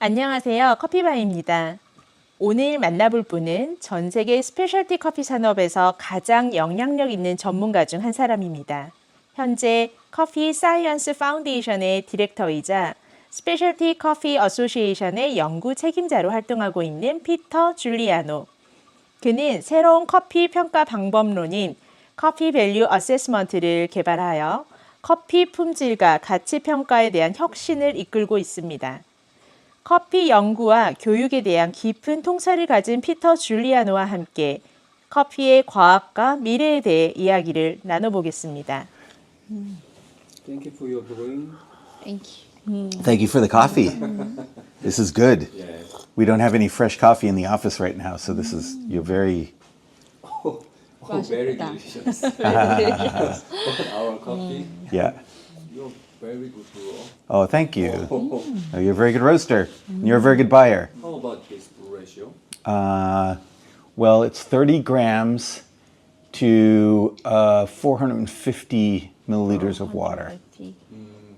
안녕하세요. 커피바이입니다. 오늘 만나볼 분은 전 세계 스페셜티 커피 산업에서 가장 영향력 있는 전문가 중 한 사람입니다. 현재 커피 사이언스 파운데이션의 디렉터이자 스페셜티 커피 어소시에이션의 연구 책임자로 활동하고 있는 피터 줄리아노. 그는 새로운 커피 평가 방법론인 커피 밸류 어세스먼트를 개발하여 커피 품질과 가치 평가에 대한 혁신을 이끌고 있습니다. 커피 연구와 교육에 대한 깊은 통찰을 가진 피터 줄리아노와 함께 커피의 과학과 미래에 대해 이야기를 나눠보겠습니다. Thank you for your brewing. Thank you. Thank you for the coffee. This is good. Yes. We don't have any fresh coffee in the office right now, so this is you're very Very 맛있다. delicious. Our coffee. yeah. You're very good brewer. Oh, thank you. Oh, you're a very good roaster. You're a very good buyer. How about this brew ratio? Well, it's 30 grams to 450 milliliters of water.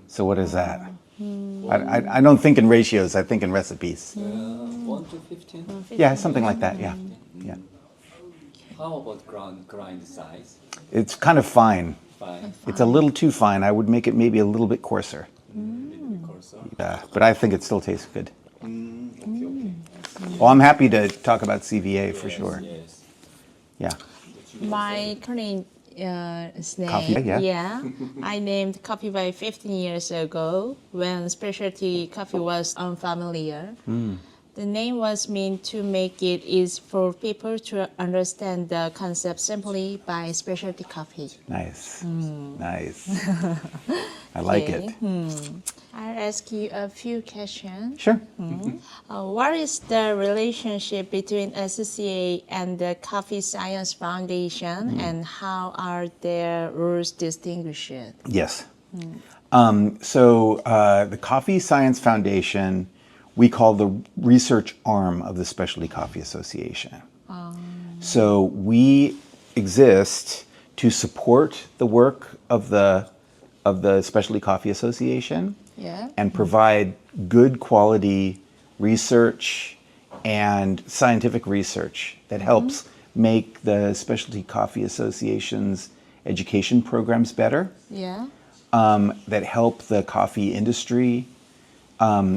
So what is that? I don't think in ratios. I think in recipes. 1 to 15. Yeah, something like that. Yeah, yeah. How about grind size? It's kind of fine. Fine. It's a little too fine. I would make it maybe a little bit coarser. Little bit coarser. But I think it still tastes good. Okay. Well, I'm happy to talk about CVA for sure. Yes. Yeah. My current name. Coffee, yeah. I named Coffee by 15 years ago when specialty coffee was unfamiliar. The name was meant to make it easy for people to understand the concept simply by specialty coffee. Nice. Nice. I like it. I'll ask you a few questions. Sure. What is the relationship between SCA and the Coffee Science Foundation, and how are their roles distinguished? Yes. So the Coffee Science Foundation, we call the research arm of the Specialty Coffee Association. So we exist to support the work of the Specialty Coffee Association Yeah. and provide good quality research and scientific research that helps make the Specialty Coffee Association's education programs better, Yeah. that help the coffee industry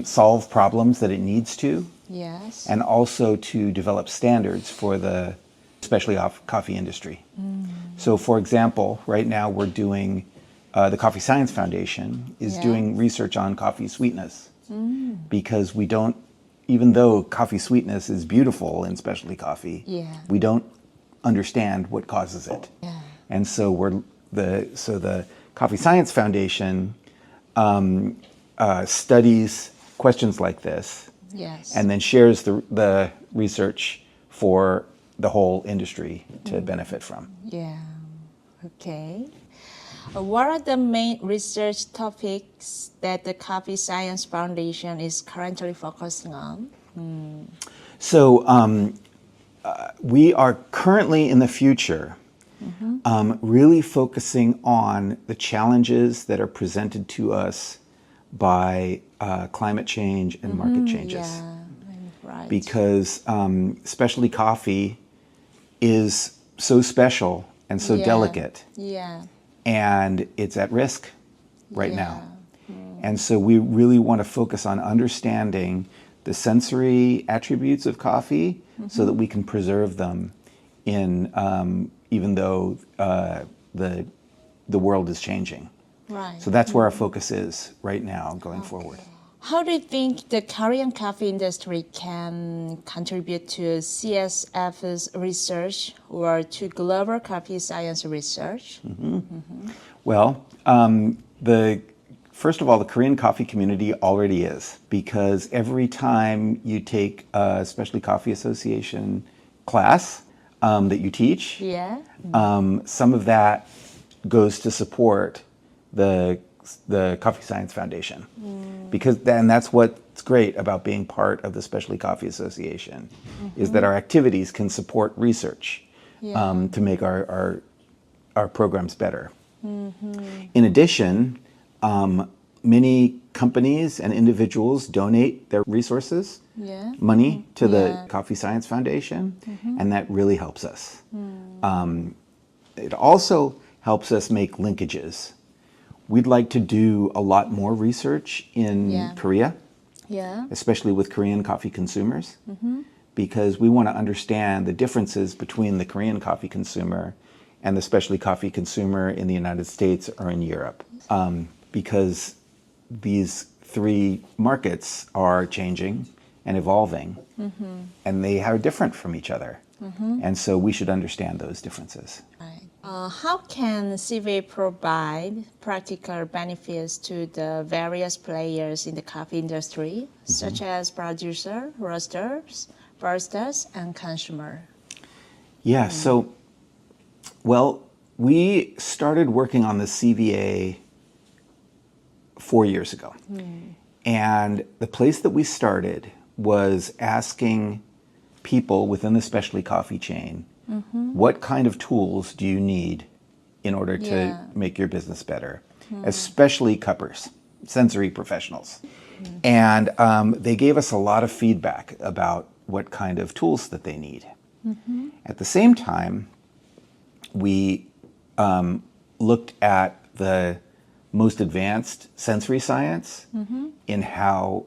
solve problems that it needs to, Yes. and also to develop standards for the specialty coffee industry. So for example, right now we're doing, the Coffee Science Foundation is Yeah. doing research on coffee sweetness, because we don't, even though coffee sweetness is beautiful in specialty coffee, Yeah. we don't understand what causes it. Yeah. And so the Coffee Science Foundation studies questions like this, Yes. and then shares the research for the whole industry to benefit from. Yeah. Okay. What are the main research topics that the Coffee Science Foundation is currently focusing on? So we are currently in the future really focusing on the challenges that are presented to us by climate change and market changes. Yeah. Right. Because specialty coffee is so special and so Yeah. delicate, Yeah. and it's at risk right Yeah. now. And so we really want to focus on understanding the sensory attributes of coffee so that we can preserve them in even though the world is changing. Right. So that's where our focus is right now going forward. How do you think the Korean coffee industry can contribute to CSF's research or to global coffee science research? Well, first of all, the Korean coffee community already is, because every time you take a Specialty Coffee Association class that you teach, Yeah. some of that goes to support the Coffee Science Foundation, because then that's what's great about being part of the Specialty Coffee Association, is that our activities can support research Yeah. to make our programs better. In addition, many companies and individuals donate their resources, Yeah. money to the Yeah. Coffee Science Foundation, and that really helps us. It also helps us make linkages. We'd like to do a lot more research in Yeah. Korea, Yeah. especially with Korean coffee consumers, because we want to understand the differences between the Korean coffee consumer and the specialty coffee consumer in the United States or in Europe, because these three markets are changing and evolving, and they are different from each other. And so we should understand those differences. Right. How can CVA provide practical benefits to the various players in the coffee industry, such as producer, roasters, baristas, and consumer? Yeah, so, well, we started working on the CVA 4 years ago. And the place that we started was asking people within the specialty coffee chain, what kind of tools do you need in order to Yeah. make your business better? Especially cuppers, sensory professionals. And they gave us a lot of feedback about what kind of tools that they need. At the same time, we looked at the most advanced sensory science in how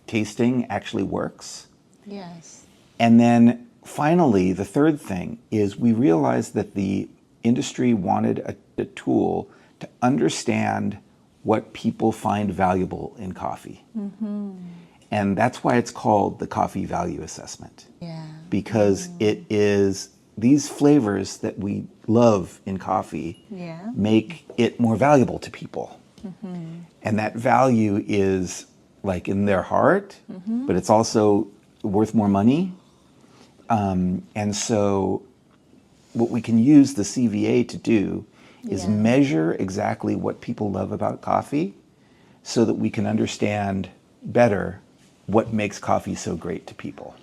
tasting actually works. Yes. And then finally, the third thing is we realized that the industry wanted a tool to understand what people find valuable in coffee. And that's why it's called the coffee value assessment. Yeah. Because it is these flavors that we love in coffee Yeah. make it more valuable to people. And that value is like in their heart, but it's also worth more money. And so what we can use the CVA to do is Yeah. measure exactly what people love about coffee so that we can understand better what makes coffee so great to people.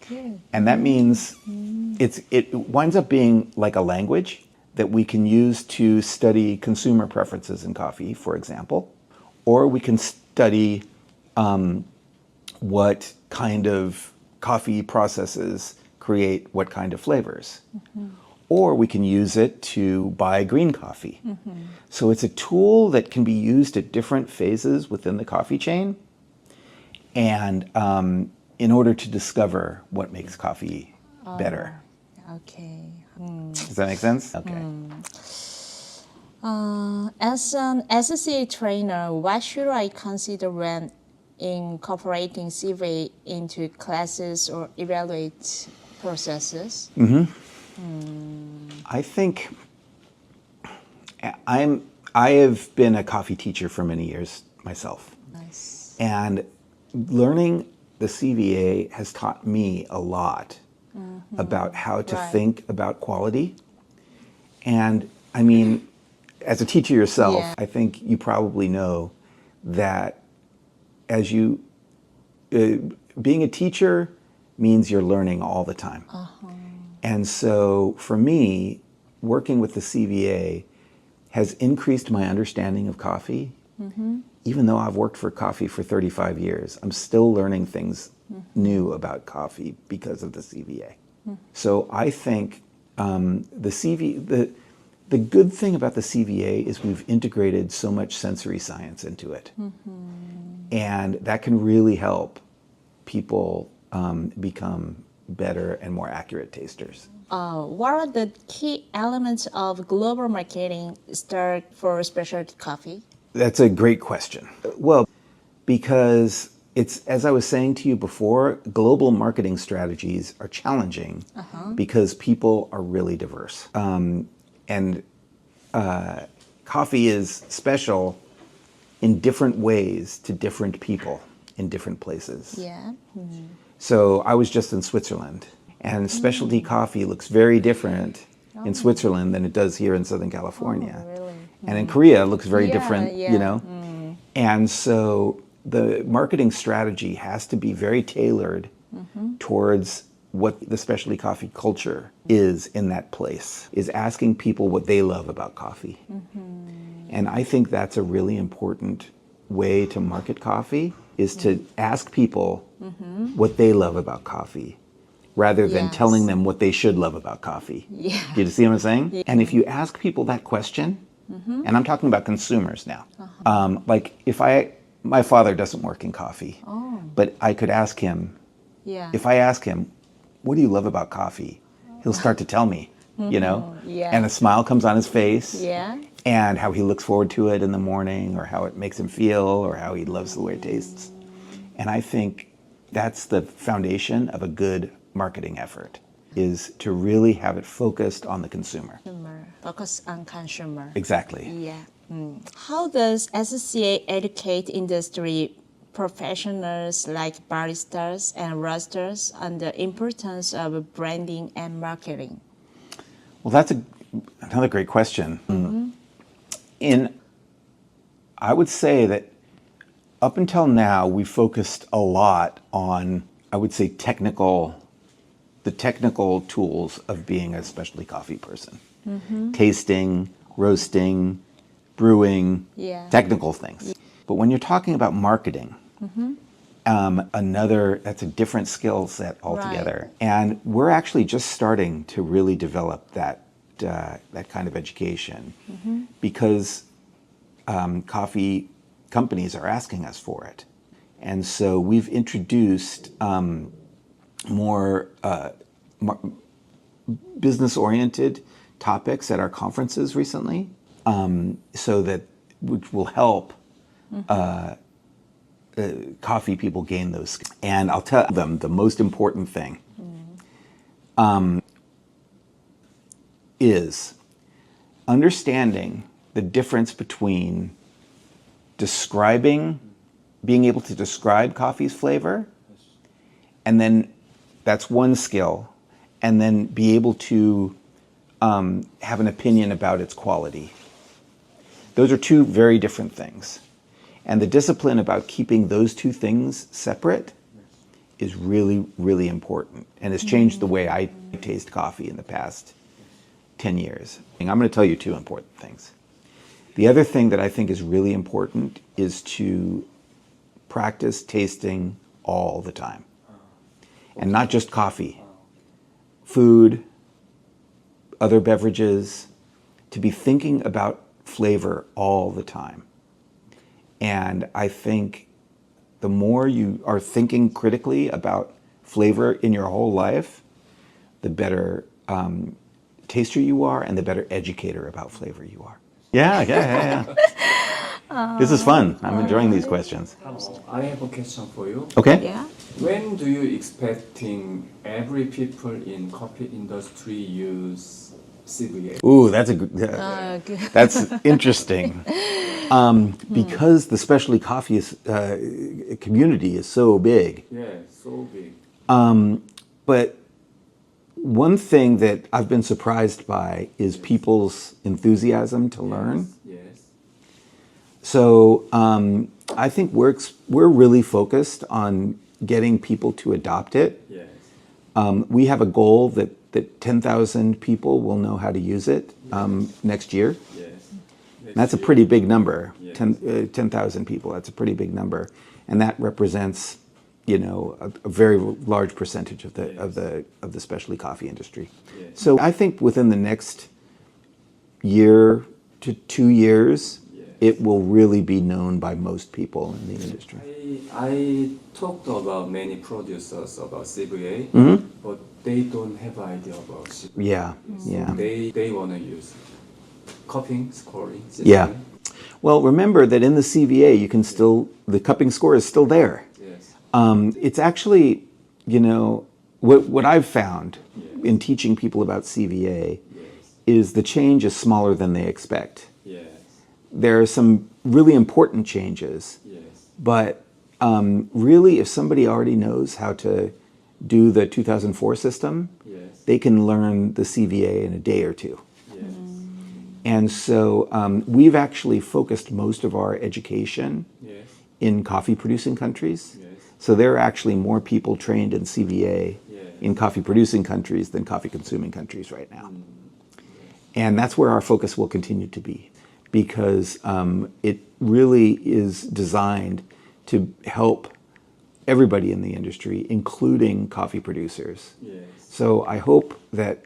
Good. And that means it winds up being like a language that we can use to study consumer preferences in coffee, for example, or we can study what kind of coffee processes create what kind of flavors. Or we can use it to buy green coffee. So it's a tool that can be used at different phases within the coffee chain, and in order to discover what makes coffee better. Okay. Does that make sense? Okay. As an SCA trainer, what should I consider when incorporating CVA into classes or evaluate processes? I think I have been a coffee teacher for many years myself. Nice. And learning the CVA has taught me a lot about how to Right. think about quality. And I mean, as a teacher yourself, Yeah. I think you probably know that as you, being a teacher means you're learning all the time. And so for me, working with the CVA has increased my understanding of coffee. Even though I've worked for coffee for 35 years, I'm still learning things new about coffee because of the CVA. So I think the good thing about the CVA is we've integrated so much sensory science into it. And that can really help people become better and more accurate tasters. What are the key elements of global marketing start for specialty coffee? That's a great question. Well, because it's, as I was saying to you before, global marketing strategies are challenging because people are really diverse. And coffee is special in different ways to different people in different places. Yeah. So I was just in Switzerland, and specialty coffee looks very different in Switzerland than it does here in Southern California. Really? And in Korea, it looks very Yeah, different, yeah. you know? And so the marketing strategy has to be very tailored towards what the specialty coffee culture is in that place, is asking people what they love about coffee. And I think that's a really important way to market coffee is to ask people what they love about coffee rather than Yes. telling them what they should love about coffee. Yeah. Do you see what I'm saying? And if you ask people that question, and I'm talking about consumers now, like my father doesn't work in coffee, but I could ask him, Yeah. if I ask him, what do you love about coffee? He'll start to tell me, you know, Yeah. and a smile comes on his face. Yeah. And how he looks forward to it in the morning, or how it makes him feel, or how he loves the way it tastes. And I think that's the foundation of a good marketing effort, is to really have it focused on the consumer. Consumer. Focus on consumer. Exactly. Yeah. How does SCA educate industry professionals like baristas and roasters on the importance of branding and marketing? Well, that's another great question. I would say that up until now, we focused a lot on, I would say, the technical tools of being a specialty coffee person. Tasting, roasting, brewing, Yeah. technical things. But when you're talking about marketing, that's a different skill set altogether. And we're actually just starting to really develop that kind of education because coffee companies are asking us for it. And so we've introduced more business-oriented topics at our conferences recently, which will help coffee people gain those skills. And I'll tell them the most important thing is understanding the difference between being able to describe coffee's flavor, and then that's one skill, and then be able to have an opinion about its quality. Those are two very different things. And the discipline about keeping those two things separate is really, really important, and has changed the way I taste coffee in the past 10 years. I'm going to tell you two important things. The other thing that I think is really important is to practice tasting all the time. And not just coffee, food, other beverages, to be thinking about flavor all the time. And I think the more you are thinking critically about flavor in your whole life, the better taster you are and the better educator about flavor you are. Yeah. This is fun. I'm enjoying these questions. I have a question for you. Okay. Yeah. When do you expecting every people in coffee industry use CVA? Ooh, that's Good. that's interesting. Because the specialty coffee community is so big. Yeah, so big. But one thing that I've been surprised by is people's enthusiasm to learn. Yes. So I think we're really focused on getting people to adopt it. Yes. We have a goal that 10,000 people will know how to use it next year. Yes. That's a pretty big number. Yes. 10,000 people. That's a pretty big number, and that represents, a very large percentage of the specialty coffee industry. Yes. So I think within the next year to 2 years, it will really be known by most people in the industry. I talked about many producers about CVA, but they don't have idea about CVA. Yeah, So yeah. they want to use cupping, scoring system. Yeah. Well, remember that in the CVA, the cupping score is still there. Yes. It's actually, what I've found in teaching people about CVA is the change is smaller than they expect. Yes. There are some really important changes, Yes. but really, if somebody already knows how to do the 2004 system, Yes. they can learn the CVA in a day or two. Yes. And so we've actually focused most of our education Yes. in coffee producing countries. Yes. So there are actually more people trained in CVA Yes. in coffee producing countries than coffee consuming countries right now. And that's where our focus will continue to be. because it really is designed to help everybody in the industry, including coffee producers. Yes. So I hope that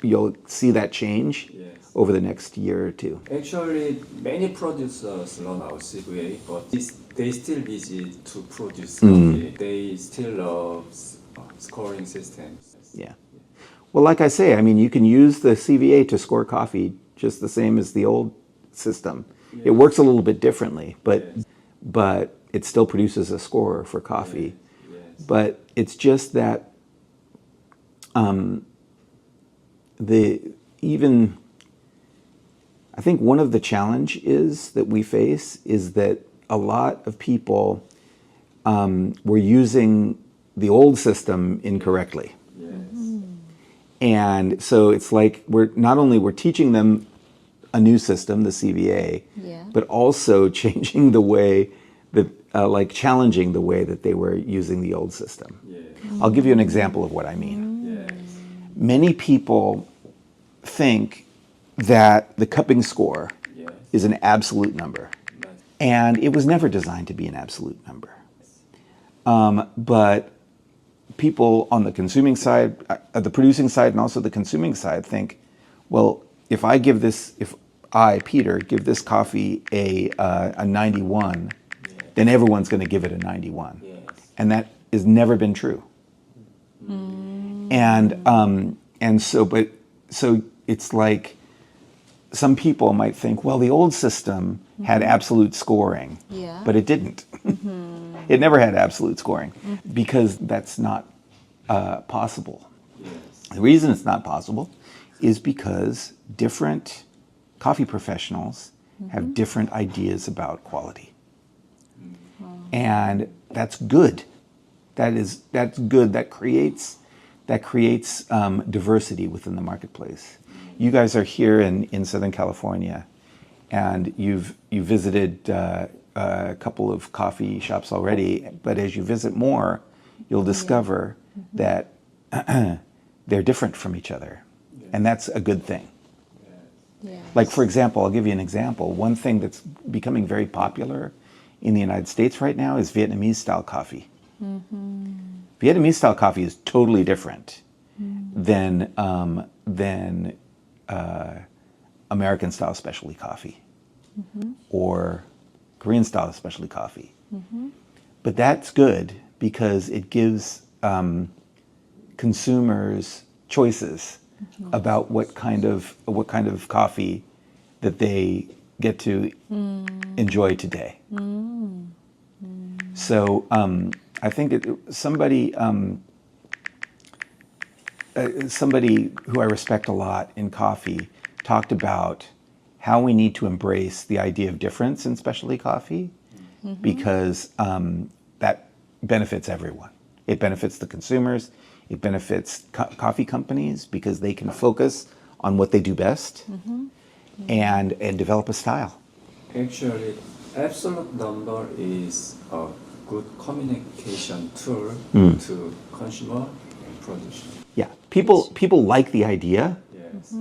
you'll see that change Yes. over the next year or two. Actually, many producers learn about CVA, but they still busy to produce coffee. They still love scoring systems. Yeah. Well, like I say, I mean, you can use the CVA to score coffee just the same as the old system. It works a little bit differently, but it still produces a score for coffee. Yes. But it's just that I think one of the challenges that we face is that a lot of people were using the old system incorrectly. Yes. And so it's like we're teaching them a new system, the CVA, Yeah. but also changing the way that, challenging the way that they were using the old system. Yes. I'll give you an example of what I mean. Yes. Many people think that the cupping score Yes. is an absolute number, and it was never designed to be an absolute number. But people on the consuming side, the producing side, and also the consuming side think, well, if I, Peter, give this coffee a 91, then everyone's going to give it a 91. Yes. And that has never been true. And so it's like some people might think, well, the old system had absolute scoring, Yeah. but it didn't. It never had absolute scoring because that's not possible. Yes. The reason it's not possible is because different coffee professionals have different ideas about quality. And that's good. That's good. That creates diversity within the marketplace. You guys are here in Southern California, and you've visited a couple of coffee shops already. But as you visit more, you'll discover that they're different from each other, and that's a good thing. Yeah. Like, for example, I'll give you an example. One thing that's becoming very popular in the United States right now is Vietnamese-style coffee. Vietnamese-style coffee is totally different than American-style specialty coffee or Korean-style specialty coffee. But that's good because it gives consumers choices about what kind of coffee that they get to enjoy today. So I think somebody who I respect a lot in coffee talked about how we need to embrace the idea of difference in specialty coffee because that benefits everyone. It benefits the consumers. It benefits coffee companies because they can focus on what they do best and develop a style. Actually, absolute number is a good communication tool to consumer and producer. Yeah, people like the idea. Yes.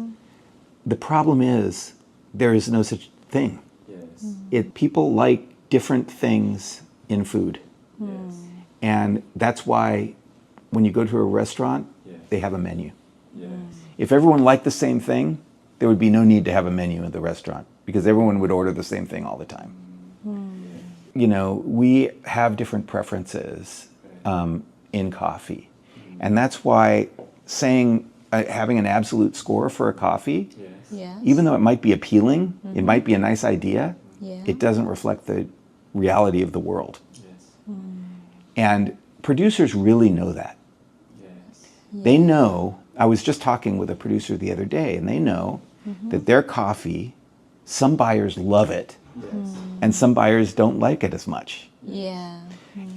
The problem is there is no such thing. Yes. People like different things in food. Yes. And that's why when you go to a restaurant, Yes. they have a menu. Yes. If everyone liked the same thing, there would be no need to have a menu at the restaurant because everyone would order the same thing all the time. You know, we have different preferences in coffee. And that's why having an absolute score for a coffee, Yes. Yeah. even though it might be appealing, it might be a nice idea, Yeah. it doesn't reflect the reality of the world. Yes. And producers really know that. Yes. They know, I was just talking with a producer the other day, and they know that their coffee, some buyers love it, Yes. and some buyers don't like it as much. Yeah.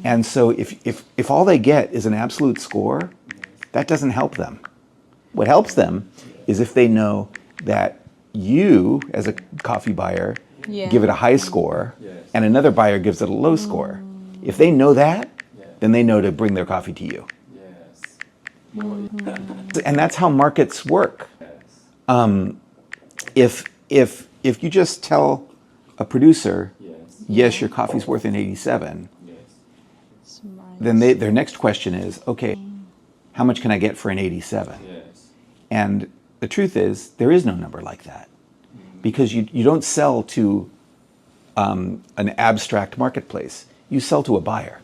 And so if all they get is an absolute score, that doesn't help them. What helps them is if they know that you, as a coffee buyer, Yeah. give it a high score, Yes. and another buyer gives it a low score. If they know that, Yeah. then they know to bring their coffee to you. Yes. And that's how markets work. Yes. if you just tell a producer, Yes. yes, your coffee's worth an 87, Yes. Smart. then their next question is, okay, how much can I get for an 87? Yes. And the truth is, there is no number like that. Because you don't sell to an abstract marketplace. You sell to a buyer.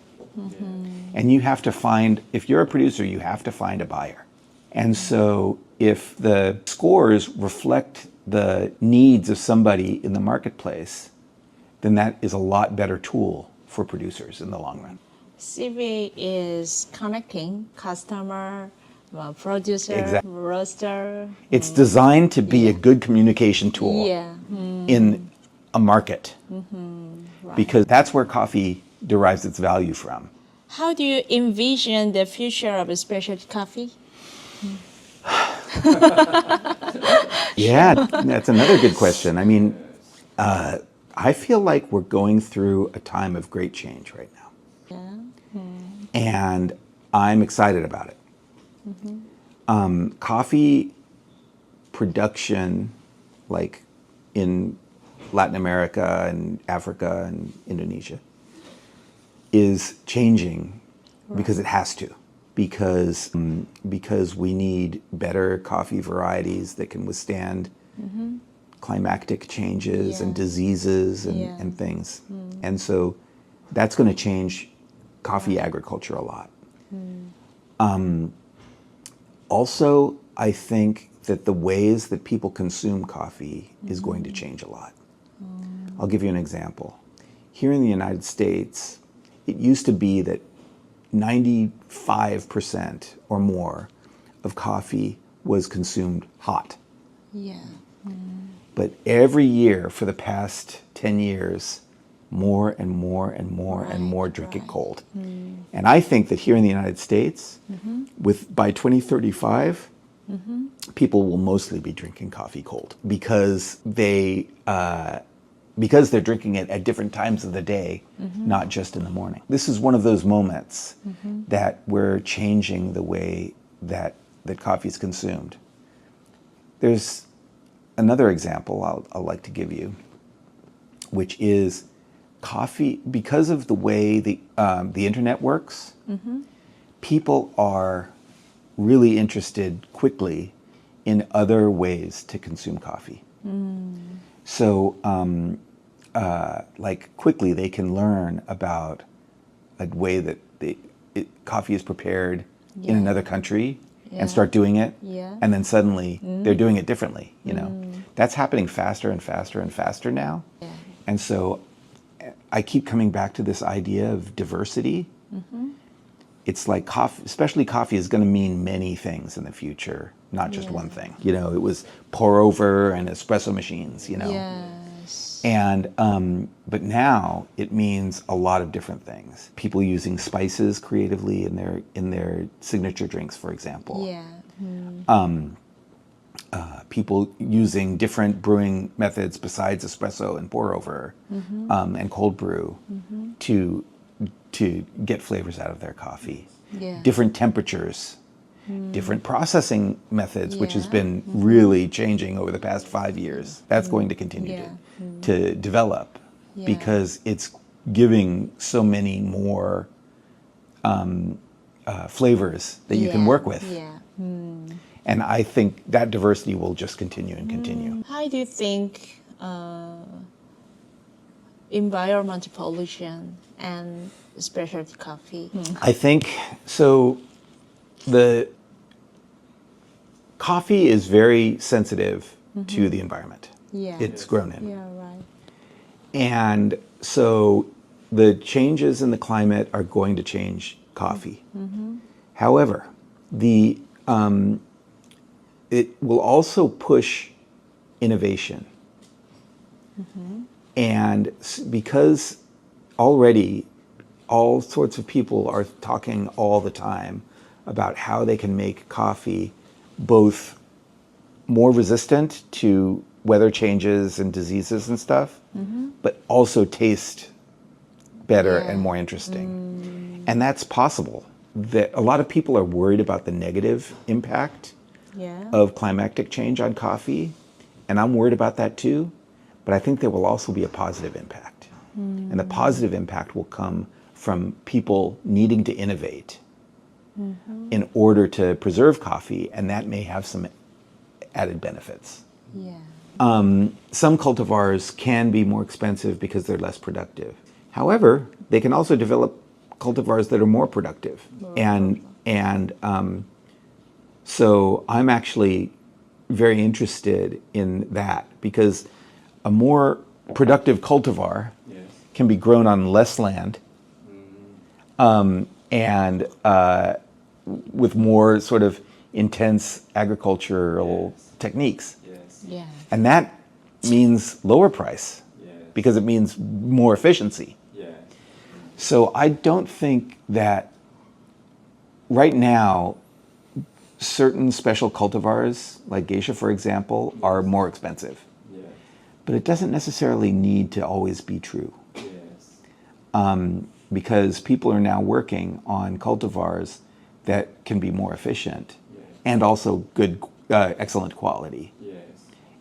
And you have to find, if you're a producer, you have to find a buyer. And so if the scores reflect the needs of somebody in the marketplace, then that is a lot better tool for producers in the long run. CBA is connecting customer, producer, Exactly. roaster. It's designed to be a good communication tool Yeah. in a market. Because that's where coffee derives its value from. How do you envision the future of specialty coffee? Yeah, that's another good question. I mean, I feel like we're going through a time of great change right now. Yeah. And I'm excited about it. Coffee production, like in Latin America and Africa and Indonesia, is changing because it has to. Because we need better coffee varieties that can withstand climactic changes and Yeah. diseases and things. And so that's going to change coffee agriculture a lot. Also, I think that the ways that people consume coffee is going to change a lot. I'll give you an example. Here in the United States, it used to be that 95% or more of coffee was consumed hot. Yeah. But every year for the past 10 years, more and more and more and more drink it cold. And I think that here in the United States, by 2035, people will mostly be drinking coffee cold because they're drinking it at different times of the day, not just in the morning. This is one of those moments that we're changing the way that coffee is consumed. There's another example I'll like to give you, which is coffee. Because of the way the internet works, people are really interested quickly in other ways to consume coffee. So, like quickly, they can learn about a way that coffee is prepared in another country and start doing it, Yeah. and then suddenly they're doing it differently. You know, that's happening faster and faster and faster now. Yeah. And so, I keep coming back to this idea of diversity. It's like coffee, especially coffee, is going to mean many things in the future, not just one thing. You know, it was pour over and espresso machines. You know. Yes. And but now it means a lot of different things. People using spices creatively in their signature drinks, for example. Yeah. People using different brewing methods besides espresso and pour over and cold brew to get flavors out of their coffee. Yeah. Different temperatures. Different processing methods, which has Yeah. been really changing over the past 5 years. That's going to continue Yeah. to develop Yeah. because it's giving so many more flavors that you can work with. Yeah. And I think that diversity will just continue and continue. How do you think environmental pollution and specialty coffee? I think so. The coffee is very sensitive to the environment. Yeah. It's grown in. Yeah, right. And so the changes in the climate are going to change coffee. However, it will also push innovation. And because already all sorts of people are talking all the time about how they can make coffee both more resistant to weather changes and diseases and stuff, but also taste better and more interesting. And that's possible. That a lot of people are worried about the negative impact Yeah. of climactic change on coffee, and I'm worried about that too. but I think there will also be a positive impact. And the positive impact will come from people needing to innovate in order to preserve coffee, and that may have some added benefits. Yeah. Some cultivars can be more expensive because they're less productive. However, they can also develop cultivars that are more productive. So I'm actually very interested in that because a more productive cultivar can be grown on less land and with more sort of intense agricultural techniques. Yeah. And that means lower price because it means more efficiency. So I don't think that right now certain special cultivars, like geisha for example, are more expensive. But it doesn't necessarily need to always be true. Because people are now working on cultivars that can be more efficient and also good, excellent quality.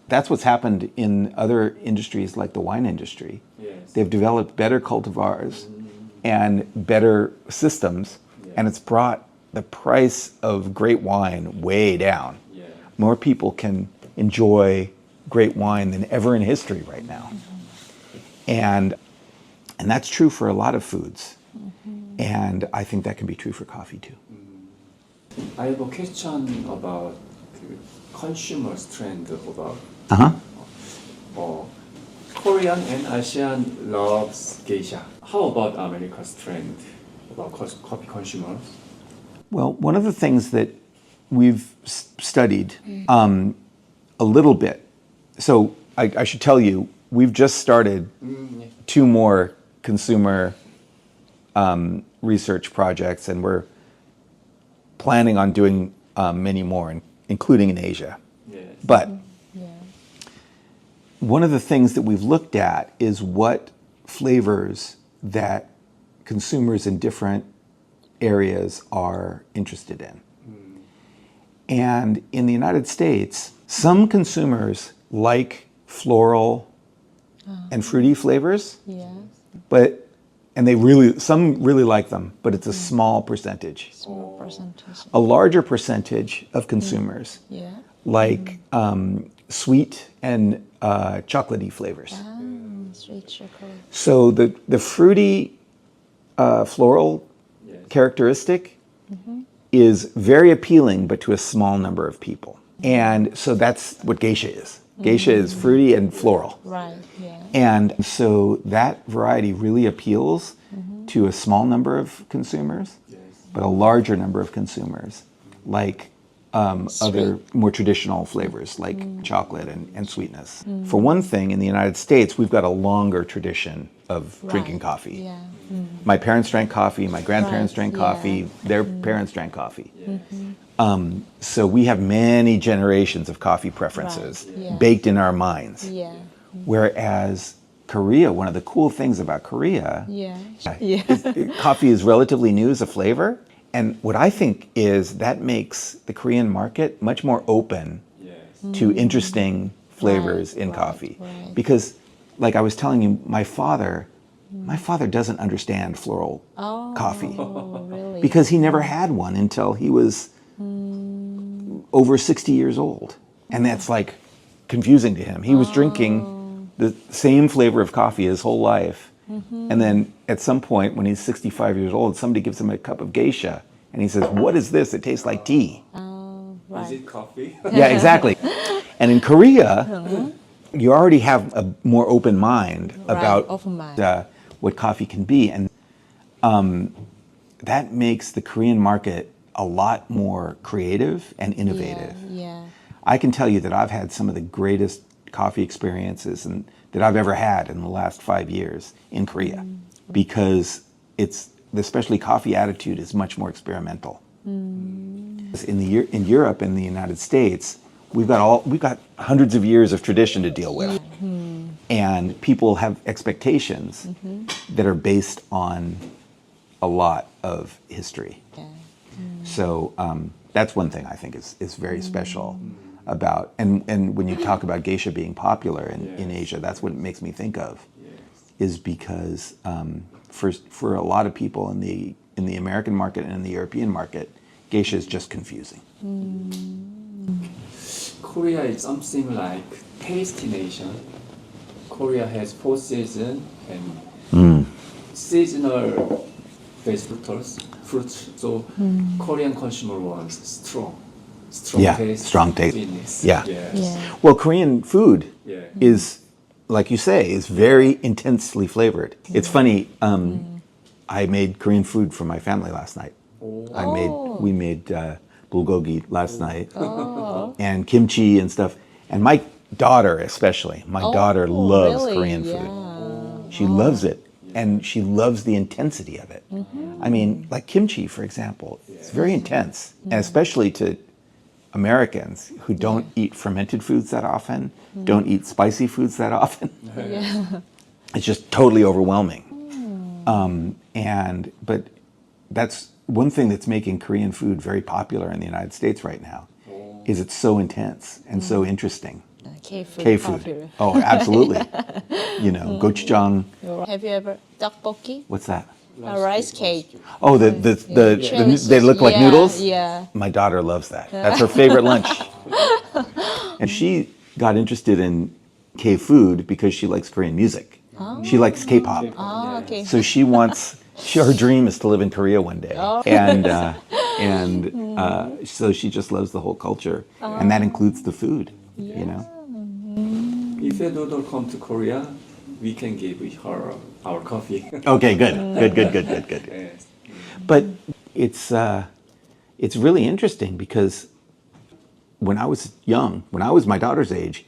That's what's happened in other industries like the wine industry. They've developed better cultivars and better systems, and it's brought the price of great wine way down. More people can enjoy great wine than ever in history right now. And that's true for a lot of foods. And I think that can be true for coffee too. I have a question about the consumers trend about Korean and Asian loves geisha. How about America's trend about coffee consumers? Well, one of the things that we've studied a little bit, so I should tell you, we've just started 2 more consumer research projects, and we're planning on doing many more, including in Asia. But one of the things that we've looked at is what flavors that consumers in different areas are interested in. And in the United States, some consumers like floral and fruity flavors, and some really like them, but it's a small percentage. Small percentage. A larger percentage of consumers like sweet and chocolatey flavors. Sweet chocolate. So the fruity floral characteristic is very appealing, but to a small number of people. And so that's what geisha is. Geisha is fruity and floral. Right, yeah. And so that variety really appeals to a small number of consumers, but a larger number of consumers like other more traditional flavors like chocolate and sweetness. For one thing, in the United States, we've got a longer tradition of drinking coffee. Yeah. My parents drank coffee, my grandparents drank coffee, their parents drank coffee. So we have many generations of coffee preferences baked in our minds. Yeah. Whereas Korea, one of the cool things about Korea, Yeah. coffee is relatively new as a flavor. And what I think is that makes the Korean market much more open to interesting flavors in coffee. Right. Because, like I was telling you, my father doesn't understand floral coffee. Oh, really? Because he never had one until he was over 60 years old. And that's like confusing to him. He was drinking the same flavor of coffee his whole life. And then at some point when he's 65 years old, somebody gives him a cup of geisha and he says, "What is this? It tastes like tea." Right. Is it coffee? Yeah, exactly. And in Korea, you already have a more open mind about open mind. What coffee can be. And that makes the Korean market a lot more creative and innovative. Yeah. I can tell you that I've had some of the greatest coffee experiences that I've ever had in the last 5 years in Korea, because the specialty coffee attitude is much more experimental. In Europe and the United States, we've got hundreds of years of tradition to deal with, and people have expectations that are based on a lot of history. So that's one thing I think is very special about, and when you talk about geisha being popular in Asia, that's what it makes me think of, is because for a lot of people in the American market and in the European market, geisha is just confusing. Korea is something like tasty nation. Korea has 4 seasons and seasonal vegetables, fruits. So Korean consumer wants strong taste, strong taste. sweetness. Yeah. Yes. Well, Korean food Yeah. is, like you say, is very intensely flavored. It's funny. I made Korean food for my family last night. We made bulgogi last night, and kimchi and stuff. And my daughter, especially, daughter loves really? Korean food. She loves it, and she loves the intensity of it. I mean, like kimchi, for example, it's very intense, and especially to Americans who don't eat fermented foods that often, don't eat spicy foods that often. It's just totally overwhelming. But that's one thing that's making Korean food very popular in the United States right now, is it's so intense and so interesting. K-food. K-food. Oh, absolutely. You know, gochujang. Have you ever tteokbokki? What's that? A rice cake. Oh, they look like noodles? Yeah. My daughter loves that. That's her favorite lunch. And she got interested in K-food because she likes Korean music. She likes K-pop. Oh, okay. So she wants, her dream is to live in Korea one day. So she just loves the whole culture. And that includes the food, you know? If a noodle come to Korea, we can give her our coffee. Okay, good. Yes. But it's really interesting because when I was young, when I was my daughter's age,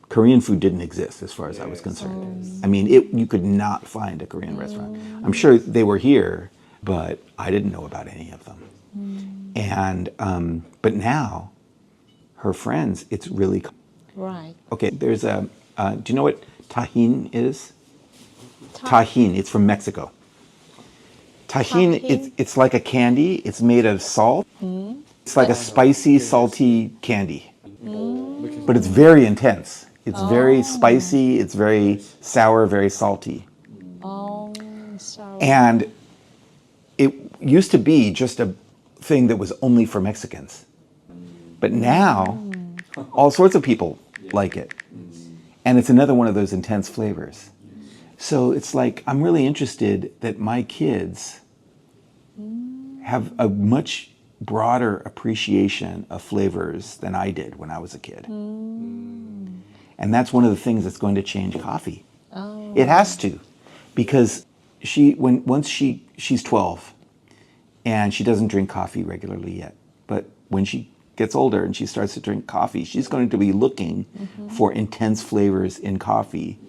Korean food didn't exist as far as I was concerned. I mean, you could not find a Korean restaurant. I'm sure they were here, but I didn't know about any of them. And but now, her friends, it's really Right. okay. There's do you know what tajin is? Tajin. It's from Mexico. Tajin. It's like a candy. It's made of salt. It's like a spicy, salty candy, but it's very intense. It's very spicy. It's very sour, very salty. Oh, sorry. And it used to be just a thing that was only for Mexicans. But now, all sorts of people like it. And it's another one of those intense flavors. So it's like, I'm really interested that my kids have a much broader appreciation of flavors than I did when I was a kid. And that's one of the things that's going to change coffee. It has to, because once she's 12 and she doesn't drink coffee regularly yet, but when she gets older and she starts to drink coffee, she's going to be looking for intense flavors in coffee,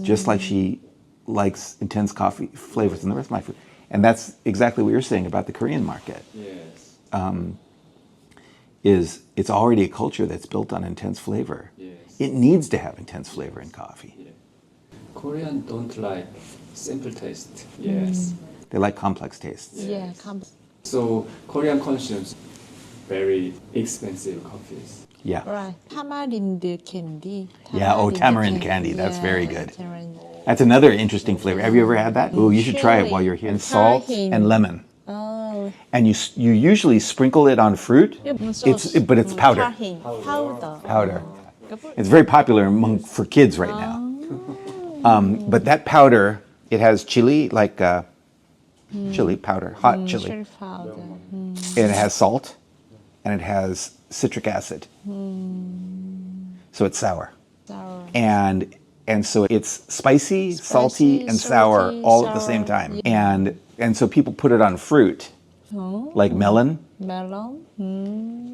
just like she likes intense coffee flavors in the rest of my food. And that's exactly what you're saying about the Korean market. Yes. It's already a culture that's built on intense flavor. Yes. It needs to have intense flavor in coffee. Korean don't like simple taste. Yes. They like complex tastes. Yeah, So Korean consumes very expensive coffees. Yeah. right. Tamarind candy. Yeah, tamarind candy. That's very good. Tamarind. That's another interesting flavor. Have you ever had that? Oh, you should try it while you're here. And salt Tahini. and lemon. Oh, And you usually sprinkle it on fruit. But it's powder. Tahini. Powder. Powder. It's very popular for kids right now. But that powder, it has chili, like chili powder, hot chili. Chili powder. And it has salt, and it has citric acid. So it's sour. Sour. And so it's spicy, salty, and sour salty, all at the sour. same time. And so people put it on fruit, like melon. Melon.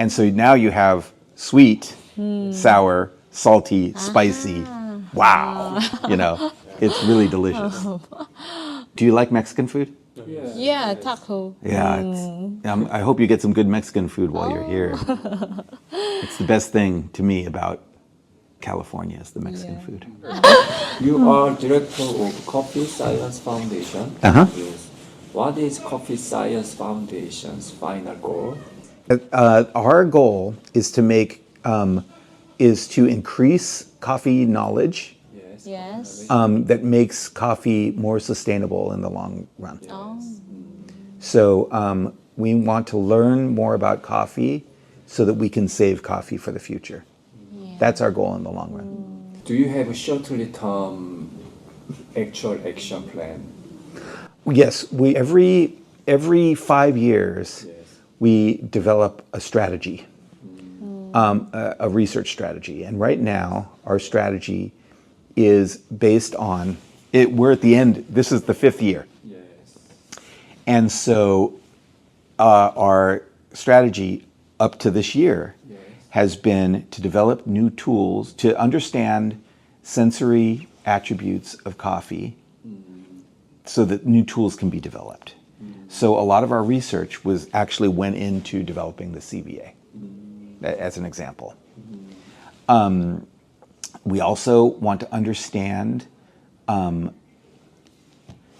And so now you have sweet, sour, salty, spicy. Wow. You know, it's really delicious. Do you like Mexican food? Yeah, taco. Yeah. I hope you get some good Mexican food while you're here. It's the best thing to me about California is the Mexican food. You are director of Coffee Science Foundation. Uh-huh. Yes. What is Coffee Science Foundation's final goal? Our goal is to make is to increase coffee knowledge Yes. Yes. that makes coffee more sustainable in the long run. Oh. So we want to learn more about coffee so that we can save coffee for the future. Yeah. That's our goal in the long run. Do you have a shortly term actual action plan? Yes, we every 5 years Yes. we develop a strategy, a research strategy, and right now our strategy is based on it. We're at the end. This is the 5th year, Yes. and so our strategy up to this year Yes. has been to develop new tools to understand sensory attributes of coffee so that new tools can be developed. So a lot of our research went into developing the CVA, as an example. We also want to understand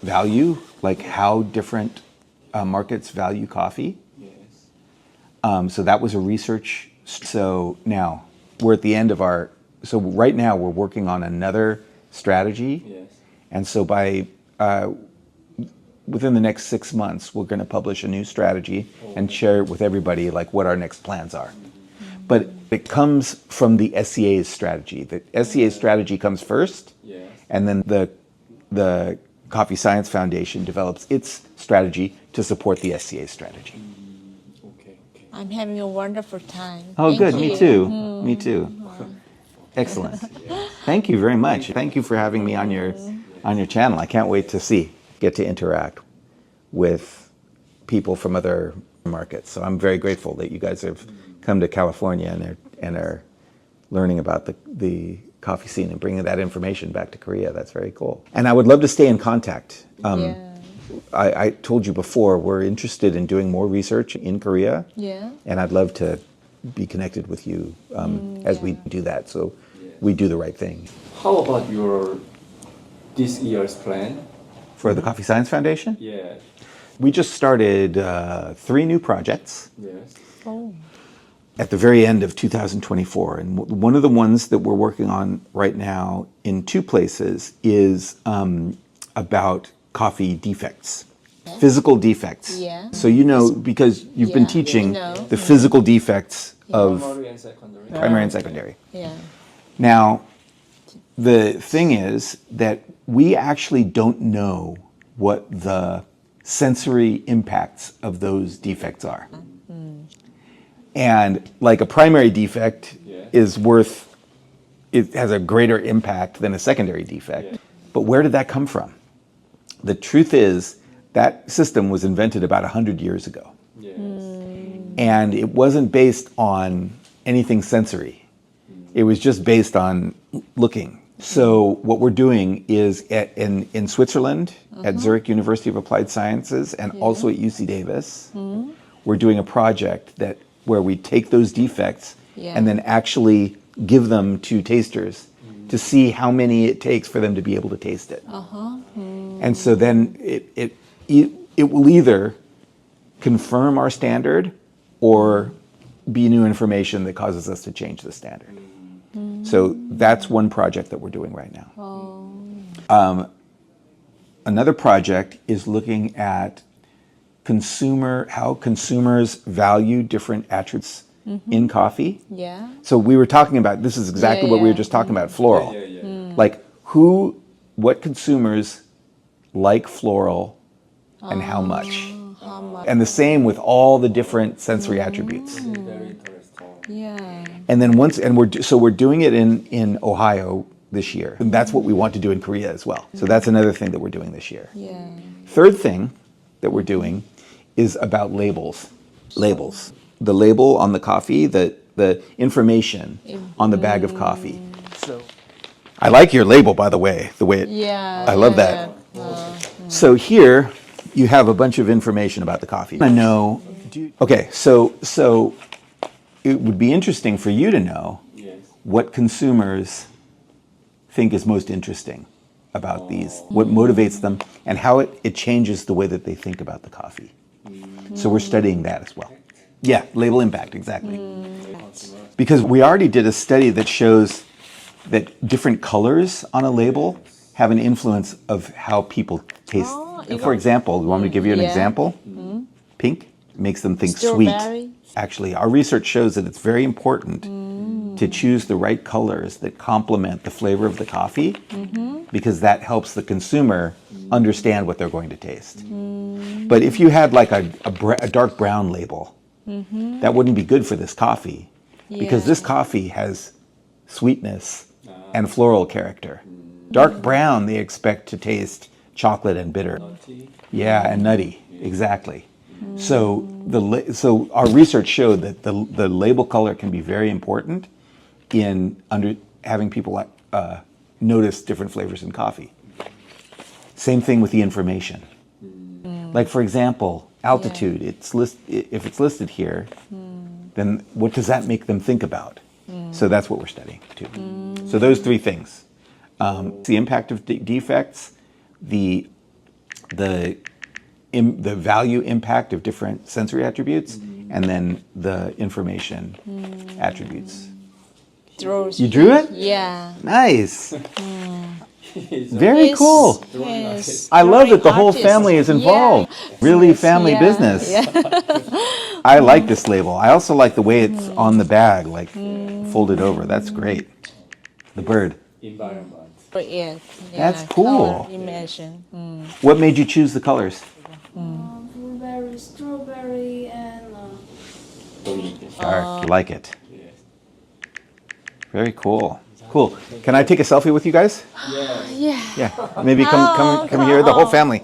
value, like how different markets value coffee. Yes. So that was a research. So now we're at the end of our. So right now we're working on another strategy, Yes. and so by within the next 6 months we're going to publish a new strategy and share it with everybody, like what our next plans are. But it comes from the SCA's strategy. The SCA's strategy comes first, Yes. and then the Coffee Science Foundation develops its strategy to support the SCA's strategy. Okay. Okay. I'm having a wonderful time. Oh, Thank good. you. Me too. Me too. Excellent. Thank you very much. Thank you for having me on your channel. I can't wait to get to interact with people from other markets. So I'm very grateful that you guys have come to California and are learning about the coffee scene and bringing that information back to Korea. That's very cool. And I would love to stay in contact. Yeah. I told you before, we're interested in doing more research in Korea. Yeah. And I'd love to be connected with you as we do that, so we do the right thing. How about your this year's plan? For the Coffee Science Foundation, Yeah. we just started 3 new projects Yes. Oh. at the very end of 2024. And one of the ones that we're working on right now in 2 places is about coffee defects, physical defects. Yeah. So you know, because you've been Yeah, teaching we know. the physical defects of Primary and secondary. primary and secondary. Yeah. Now, the thing is that we actually don't know what the sensory impacts of those defects are. And like a primary defect Yeah. it has a greater impact than a secondary defect. Yeah. But where did that come from? The truth is that system was invented about 100 years ago. Yes. And it wasn't based on anything sensory. It was just based on looking. So what we're doing is in Switzerland, at Zurich University of Applied Sciences, and also at UC Davis, we're doing a project where we take those defects Yeah. and then actually give them to tasters to see how many it takes for them to be able to taste it. And so then it will either confirm our standard or be new information that causes us to change the standard. So that's one project that we're doing right now. Another project is looking at how consumers value different attributes in coffee. Yeah. So we were talking about, this is exactly what we were yeah. just talking about, floral. Yeah. Like what consumers like floral and how much. How much? And the same with all the different sensory attributes. Very interesting. Yeah. And then we're doing it in Ohio this year. And that's what we want to do in Korea as well. So that's another thing that we're doing this year. Yeah. Third thing that we're doing is about labels. Labels. The label on the coffee, the information on the bag of coffee. So I like your label, by the way. Yeah. I love that. So here you have a bunch of information about the coffee. I know. Okay, so it would be interesting for you to know Yes. what consumers think is most interesting about these, what motivates them, and how it changes the way that they think about the coffee. So we're studying that as well. Yeah, label impact, exactly. Because we already did a study that shows that different colors on a label have an influence of how people taste. For example, you want me to give you an example? Pink makes them think sweet. Strawberry. Actually, our research shows that it's very important to choose the right colors that complement the flavor of the coffee because that helps the consumer understand what they're going to taste. But if you had like a dark brown label, that wouldn't be good for this coffee because this coffee has sweetness and floral character. Dark brown, they expect to taste chocolate and bitter. Yeah, and nutty, exactly. So so our research showed that the label color can be very important in having people notice different flavors in coffee. Same thing with the information. Like for example, altitude. If it's listed here, then what does that make them think about? So that's what we're studying too. So those three things: the impact of defects, the value impact of different sensory attributes, and then the information attributes. You drew it? Yeah. Nice. Very cool. Yes. I love that the whole Artist. family is involved. Really family Yeah. business. I like this label. I also like the way it's on the bag, like folded over. That's great. The bird. Environment. For it. That's cool. Color imagine. What made you choose the colors? Blueberry, strawberry, and Dark. You like it. Yes. Very cool. Cool. Can I take a selfie with you guys? Yes. Yeah. Yeah. Maybe come here, the whole family.